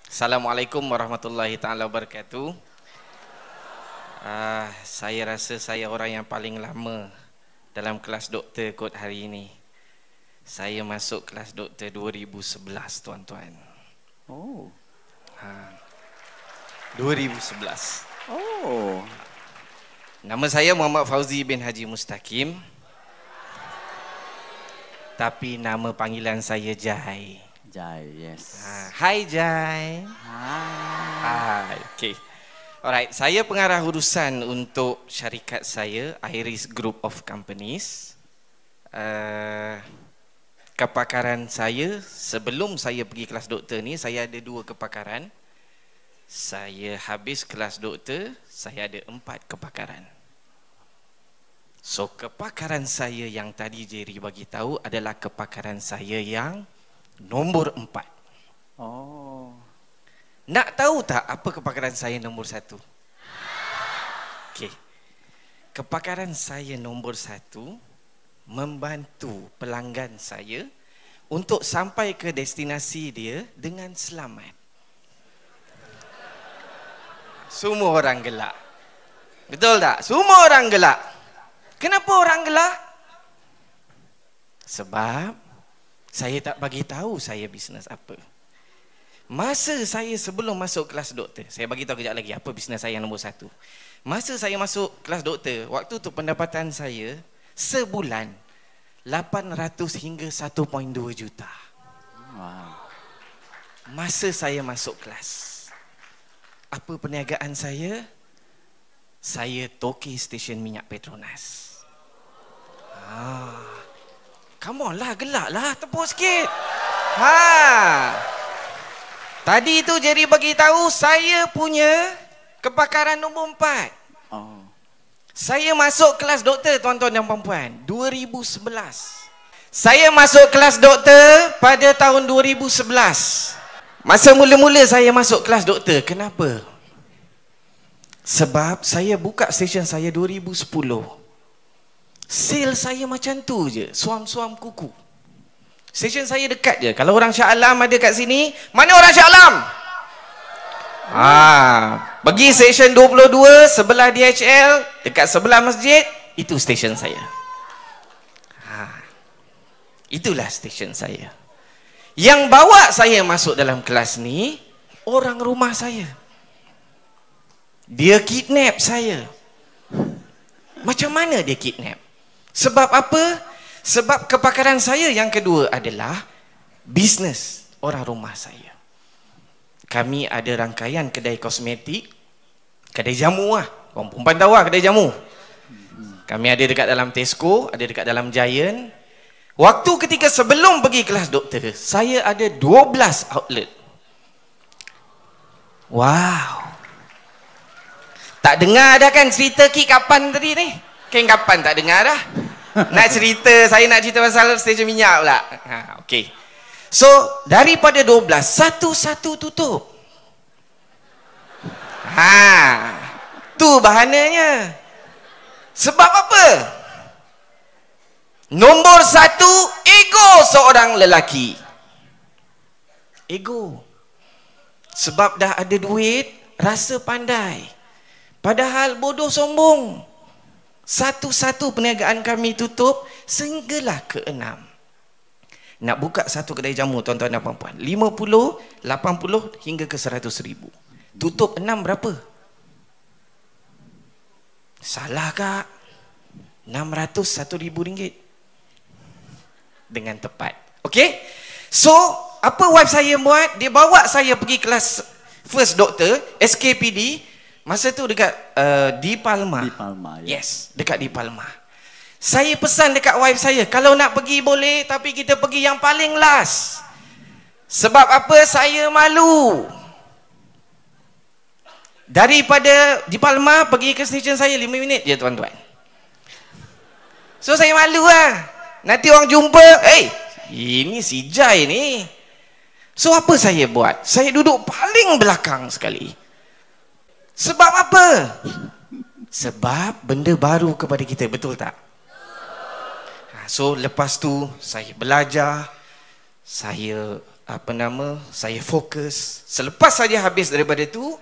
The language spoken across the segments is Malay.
Assalamualaikum warahmatullahi taala wabarakatuh. Saya rasa saya orang yang paling lama dalam kelas doktor kot hari ini. Saya masuk kelas doktor 2011, tuan-tuan. Oh. 2011. Oh. Nama saya Muhammad Fauzi bin Haji Mustaqim. Tapi nama panggilan saya Jai. Jai, yes. Hai Jai. Hai. Okay. Alright, saya pengarah urusan untuk syarikat saya, Iris Group of Companies. Kepakaran saya, sebelum saya pergi kelas doktor ni, saya ada 2 kepakaran. Saya habis kelas doktor, saya ada 4 kepakaran. So, kepakaran saya yang tadi Jerry bagi tahu adalah kepakaran saya yang nombor 4. Oh. Nak tahu tak apa kepakaran saya nombor 1? Okey. Kepakaran saya nombor 1 membantu pelanggan saya untuk sampai ke destinasi dia dengan selamat. Semua orang gelak. Betul tak? Semua orang gelak. Kenapa orang gelak? Sebab saya tak bagi tahu saya bisnes apa. Masa saya sebelum masuk kelas doktor, saya bagi tahu kejap lagi apa bisnes saya yang nombor 1. Masa saya masuk kelas doktor, waktu tu pendapatan saya sebulan 800 hingga 1.2 juta. Wow. Masa saya masuk kelas. Apa perniagaan saya? Saya toki stesen minyak Petronas. Come on lah, gelak lah, tepuk sikit. Tadi tu Jerry bagi tahu saya punya kepakaran nombor 4. Oh. Saya masuk kelas doktor, tuan-tuan dan puan-puan, 2011. Saya masuk kelas doktor pada tahun 2011. Masa mula-mula saya masuk kelas doktor, kenapa? Sebab saya buka stesen saya 2010. Sale saya macam tu je, suam-suam kuku. Stesen saya dekat je. Kalau orang Shah Alam ada kat sini, mana orang Shah Alam? Pergi stesen 22 sebelah DHL, dekat sebelah masjid, itu stesen saya. Itulah stesen saya. Yang bawa saya masuk dalam kelas ni, orang rumah saya. Dia kidnap saya. Macam mana dia kidnap? Sebab apa? Sebab kepakaran saya yang kedua adalah bisnes orang rumah saya. Kami ada rangkaian kedai kosmetik, kedai jamu lah. Orang perempuan tahu lah kedai jamu. Kami ada dekat dalam Tesco, ada dekat dalam Giant. Waktu ketika sebelum pergi kelas doktor, saya ada 12 outlet. Wow. Tak dengar dah kan cerita Ki kapan tadi ni? Kan kapan tak dengar dah? Nak cerita, saya nak cerita pasal stesen minyak pula. Okey. So, daripada 12, satu-satu tutup. Tu bahananya. Sebab apa? Nombor 1, ego seorang lelaki. Ego. Sebab dah ada duit, rasa pandai. Padahal bodoh sombong. Satu-satu perniagaan kami tutup sehinggalah ke-6. Nak buka satu kedai jamu, tuan-tuan dan puan-puan, 50, 80 hingga ke 100 ribu. Tutup 6 berapa? Salah kak. 601 ribu ringgit. Dengan tepat. Okey? So, apa wife saya buat? Dia bawa saya pergi kelas first doctor, SKPD. Masa tu dekat di Palma. Di Palma, ya. Yes, dekat di Palma. Saya pesan dekat wife saya, kalau nak pergi boleh, tapi kita pergi yang paling last. Sebab apa? Saya malu. Daripada di Palma pergi ke stesen saya 5 minit je, tuan-tuan. So saya malu lah. Nanti orang jumpa, ini si Jai ni. So apa saya buat? Saya duduk paling belakang sekali. Sebab apa? Sebab benda baru kepada kita, betul tak? So lepas tu saya belajar, saya saya fokus. Selepas saja habis daripada tu,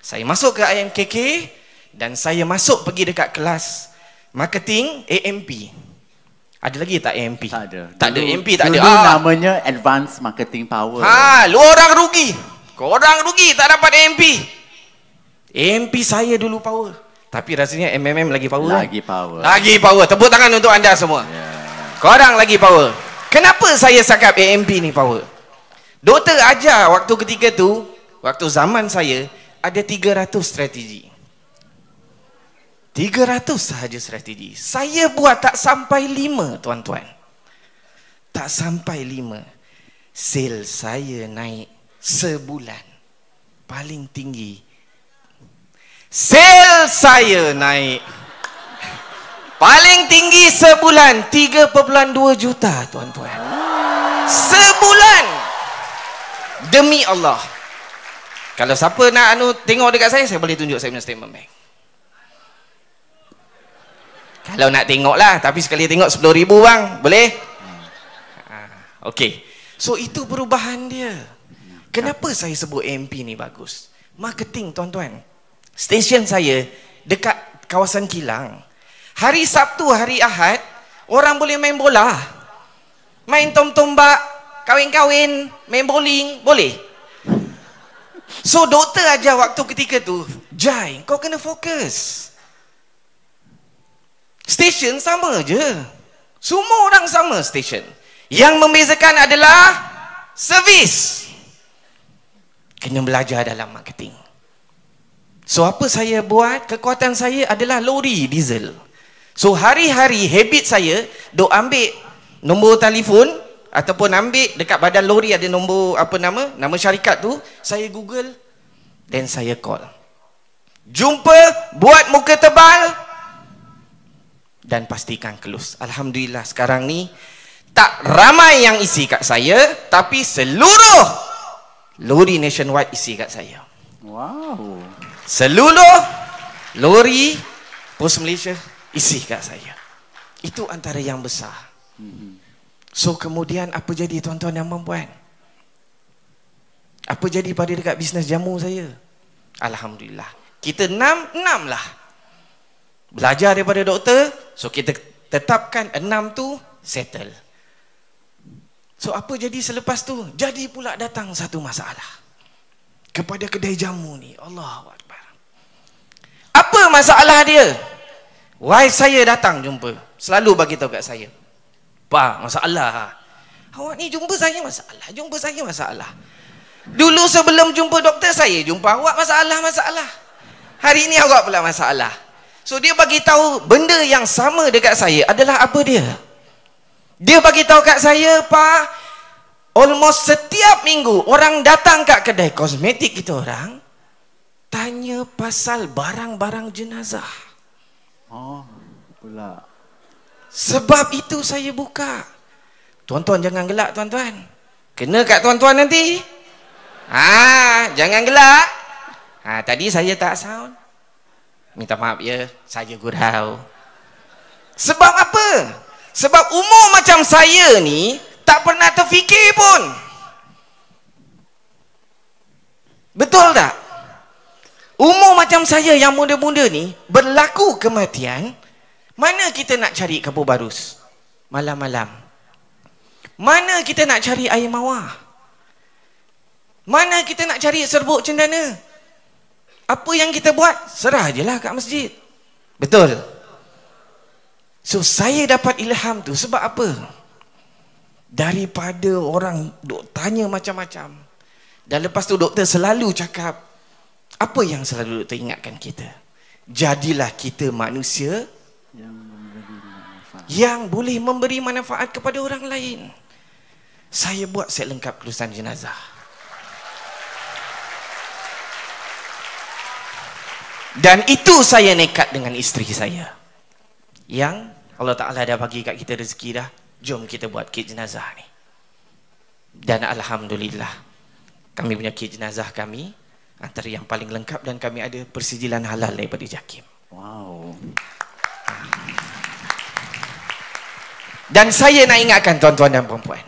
saya masuk ke IMKK dan saya masuk pergi dekat kelas marketing AMP. Ada lagi tak AMP? Tak ada. Tak ada AMP, tak ada. Dulu namanya Advanced Marketing Power. Lu orang rugi. Korang rugi tak dapat AMP. AMP saya dulu power. Tapi rasanya MMM lagi power. Lagi power. Lagi power. Tepuk tangan untuk anda semua. Korang lagi power. Kenapa saya cakap AMP ni power? Doktor ajar waktu ketika tu, waktu zaman saya, ada 300 strategi. 300 sahaja strategi. Saya buat tak sampai 5, tuan-tuan. Tak sampai 5. Sales saya naik sebulan. Paling tinggi. Sales saya naik. Paling tinggi sebulan 3.2 juta, tuan-tuan. Sebulan. Demi Allah. Kalau siapa nak tengok dekat saya boleh tunjuk saya punya statement bank. Kalau nak tengok lah, tapi sekali tengok 10,000 bang, boleh? Okey. So itu perubahan dia. Kenapa saya sebut AMP ni bagus? Marketing, tuan-tuan. Stesen saya dekat kawasan Kilang. Hari Sabtu, hari Ahad, orang boleh main bola. Main tom-tombak, kawin-kawin, main bowling, boleh. So doktor ajar waktu ketika tu, Jai, kau kena fokus. Stesen sama je. Semua orang sama stesen. Yang membezakan adalah servis. Kena belajar dalam marketing. So apa saya buat? Kekuatan saya adalah lori diesel. So hari-hari habit saya duk ambil nombor telefon ataupun ambil dekat badan lori ada nombor nama syarikat tu, saya Google dan saya call. Jumpa, buat muka tebal dan pastikan close. Alhamdulillah sekarang ni tak ramai yang isi kat saya, tapi seluruh lori nationwide isi kat saya. Wow. Seluruh lori Pos Malaysia isi kat saya. Itu antara yang besar. So kemudian apa jadi tuan-tuan dan puan-puan? Apa jadi pada dekat bisnes jamu saya? Alhamdulillah. Kita enam lah. Belajar daripada doktor, so kita tetapkan 6 tu settle. So apa jadi selepas tu? Jadi pula datang satu masalah kepada kedai jamu ni. Allahu Akbar. Apa masalah dia? Why saya datang jumpa? Selalu bagi tahu kat saya. Pak, masalah. Awak ni jumpa saya masalah. Dulu sebelum jumpa doktor saya jumpa awak masalah. Hari ni awak pula masalah. So dia bagi tahu benda yang sama dekat saya adalah apa dia? Dia bagi tahu kat saya, Pak, almost setiap minggu orang datang kat kedai kosmetik kita orang tanya pasal barang-barang jenazah. Oh, pula. Sebab itu saya buka. Tuan-tuan jangan gelak, tuan-tuan. Kena kat tuan-tuan nanti. Jangan gelak. Tadi saya tak sound. Minta maaf ya, saya gurau. Sebab apa? Sebab umur macam saya ni tak pernah terfikir pun. Betul tak? Umur macam saya yang muda-muda ni, berlaku kematian, mana kita nak cari kapur barus malam-malam? Mana kita nak cari air mawar? Mana kita nak cari serbuk cendana? Apa yang kita buat? Serah je lah kat masjid. Betul? So saya dapat ilham tu sebab apa? Daripada orang duk tanya macam-macam. Dan lepas tu doktor selalu cakap, apa yang selalu doktor ingatkan kita? Jadilah kita manusia yang boleh memberi manfaat kepada orang lain. Saya buat set lengkap kelulusan jenazah. Dan itu saya nekat dengan isteri saya. Yang Allah Ta'ala dah bagi kat kita rezeki dah. Jom kita buat kit jenazah ni. Dan Alhamdulillah, kami punya kit jenazah kami antara yang paling lengkap dan kami ada persijilan halal daripada JAKIM. Wow. Dan saya nak ingatkan tuan-tuan dan puan-puan,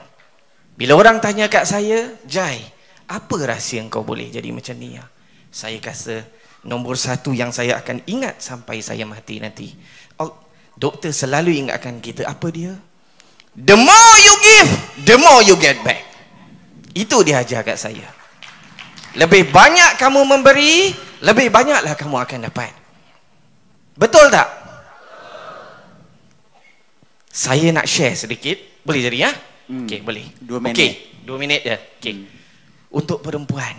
Bila orang tanya kat saya, Jai, apa rahsia kau boleh jadi macam ni? Saya kata, nombor satu yang saya akan ingat sampai saya mati nanti. Doktor selalu ingatkan kita, apa dia? The more you give, the more you get back. Itu dia ajar kat saya. Lebih banyak kamu memberi, lebih banyaklah kamu akan dapat. Betul tak? Saya nak share sedikit. Boleh jadi ya? Okey, boleh. 2 minit. Okey, 2 minit je. Okey. Untuk perempuan.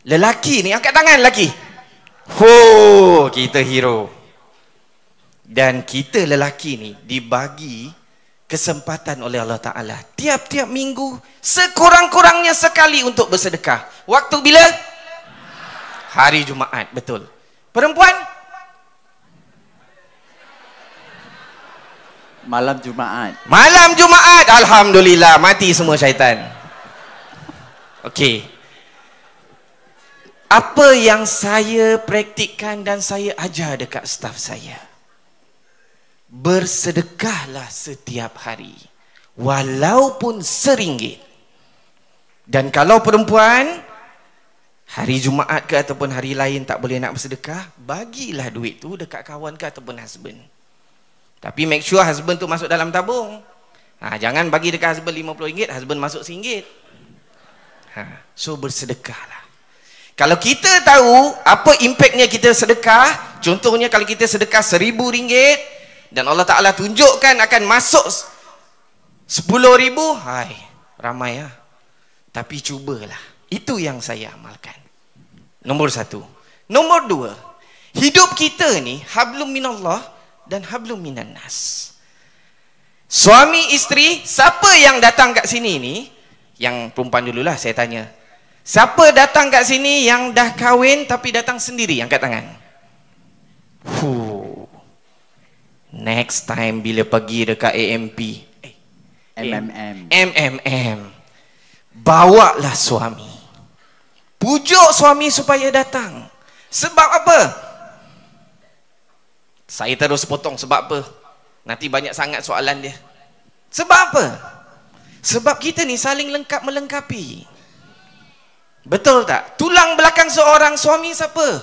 Lelaki ni, angkat tangan lelaki. Kita hero. Dan kita lelaki ni dibagi kesempatan oleh Allah Ta'ala tiap-tiap minggu sekurang-kurangnya sekali untuk bersedekah. Waktu bila? Hari Jumaat, betul. Perempuan? Malam Jumaat. Malam Jumaat. Alhamdulillah, mati semua syaitan. Okey. Apa yang saya praktikkan dan saya ajar dekat staf saya? Bersedekahlah setiap hari, walaupun RM1. Dan kalau perempuan, hari Jumaat ke ataupun hari lain tak boleh nak bersedekah, bagilah duit tu dekat kawan ke ataupun husband. Tapi make sure husband tu masuk dalam tabung. Jangan bagi dekat husband RM50, husband masuk RM1. So bersedekahlah. Kalau kita tahu apa impaknya kita sedekah, contohnya kalau kita sedekah RM1,000 dan Allah Ta'ala tunjukkan akan masuk 10,000, ramai ya. Tapi cubalah. Itu yang saya amalkan. Nombor satu. Nombor dua, hidup kita ni hablum minallah dan hablum minan nas. Suami isteri, siapa yang datang kat sini ni, yang perempuan dululah saya tanya. Siapa datang kat sini yang dah kahwin tapi datang sendiri? Angkat tangan. Next time bila pergi dekat AMP, MMM, bawalah suami. Pujuk suami supaya datang. Sebab apa? Saya terus potong sebab apa? Nanti banyak sangat soalan dia. Sebab apa? Sebab kita ni saling lengkap melengkapi. Betul tak? Tulang belakang seorang suami siapa?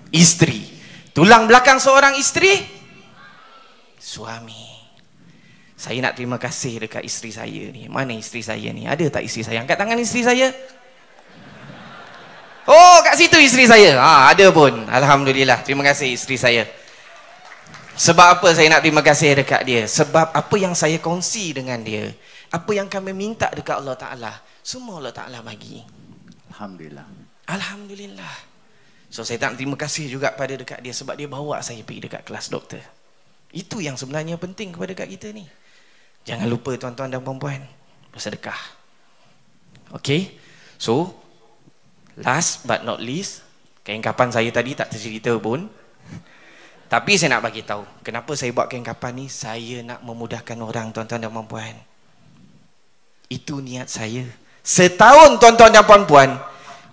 Isteri. Tulang belakang seorang isteri? Suami. Saya nak terima kasih dekat isteri saya ni. Mana isteri saya ni? Ada tak isteri saya? Angkat tangan isteri saya. Kat situ isteri saya. Ada pun. Alhamdulillah. Terima kasih isteri saya. Sebab apa saya nak terima kasih dekat dia? Sebab apa yang saya kongsi dengan dia, apa yang kami minta dekat Allah Ta'ala, semua Allah Ta'ala bagi. Alhamdulillah. Alhamdulillah. So saya nak terima kasih juga pada dekat dia sebab dia bawa saya pergi dekat kelas doktor. Itu yang sebenarnya penting kepada dekat kita ni. Jangan lupa tuan-tuan dan puan-puan, bersedekah. Okay. So last but not least, kain-kapan saya tadi tak tercerita pun. Tapi saya nak bagi tahu kenapa saya buat kain-kapan ni. Saya nak memudahkan orang, tuan-tuan dan puan-puan. Itu niat saya. Setahun tuan-tuan dan puan-puan,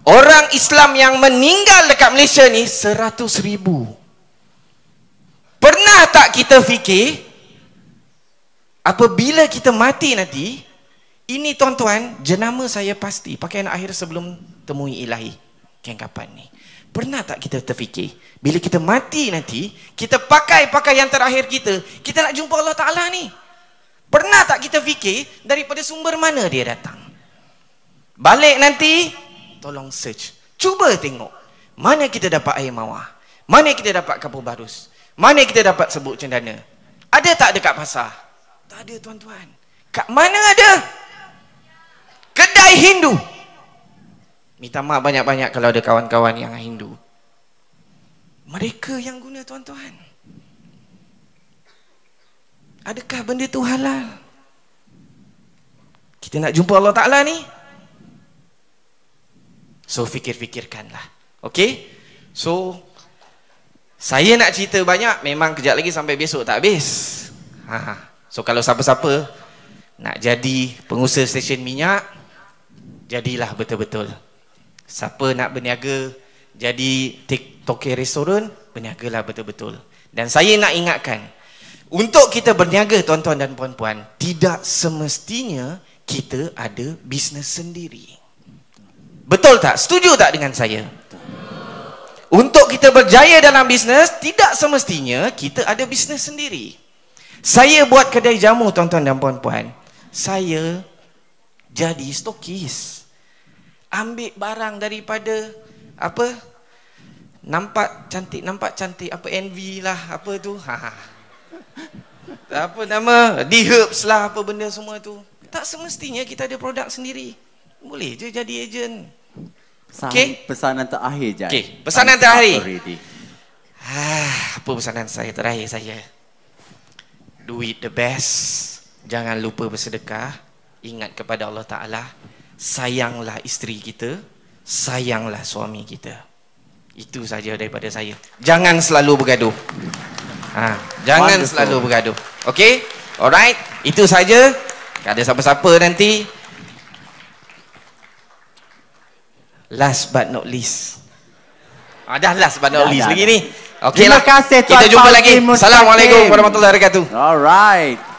orang Islam yang meninggal dekat Malaysia ni 100,000. Pernah tak kita fikir apabila kita mati nanti, ini tuan-tuan, jenama saya pasti pakaian akhir sebelum temui ilahi, kain-kapan ni. Pernah tak kita terfikir bila kita mati nanti, kita pakai pakaian terakhir kita nak jumpa Allah Ta'ala ni? Pernah tak kita fikir daripada sumber mana dia datang? Balik nanti, tolong search, cuba tengok mana kita dapat air mawar, mana kita dapat kapur barus, mana kita dapat sebut cendana. Ada tak dekat pasar? Tak ada tuan-tuan. Kat mana ada? Kedai Hindu. Minta maaf banyak-banyak kalau ada kawan-kawan yang Hindu. Mereka yang guna tuan-tuan. Adakah benda tu halal? Kita nak jumpa Allah Ta'ala ni? So fikir-fikirkanlah. Okay? So saya nak cerita banyak, memang kejap lagi sampai besok tak habis. So kalau siapa-siapa nak jadi pengusaha stesen minyak, jadilah betul-betul. Siapa nak berniaga jadi toke restoran, berniagalah betul-betul. Dan saya nak ingatkan, untuk kita berniaga tuan-tuan dan puan-puan, tidak semestinya kita ada bisnes sendiri. Betul tak? Setuju tak dengan saya? Untuk kita berjaya dalam bisnes, tidak semestinya kita ada bisnes sendiri. Saya buat kedai jamu, tuan-tuan dan puan-puan. Saya jadi stokis. Ambil barang daripada apa? Nampak cantik apa NV lah, apa tu? Apa nama? D-Herbs lah, apa benda semua tu. Tak semestinya kita ada produk sendiri. Boleh je jadi ejen. Okay. Pesanan terakhir je. Okay. Pesanan terakhir. Apa pesanan saya terakhir saya? Do it the best. Jangan lupa bersedekah. Ingat kepada Allah Ta'ala. Sayanglah isteri kita. Sayanglah suami kita. Itu saja daripada saya. Jangan selalu bergaduh. Jangan selalu bergaduh. Okay? Alright. Itu saja. Tak ada siapa-siapa nanti. Last but not least. Dah last but not least lagi ni. Okey lah. Terima kasih Kita jumpa lagi. Assalamualaikum warahmatullahi wabarakatuh. Alright.